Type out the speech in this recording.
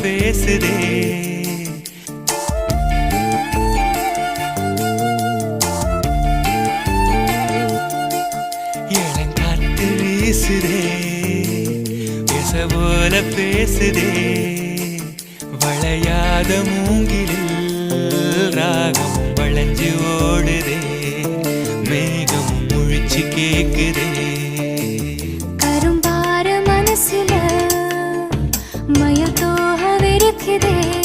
பேசுதே. இளங்காத்து வீசுதே, பேச போல பேசுதே. வளையாத மூங்கிலில் ராகம் வளைஞ்சு ஓடுதே. மேகம் முழிச்சு கேக்குதே. கரும்பார மனசுல மயத்தோக விருக்குதே.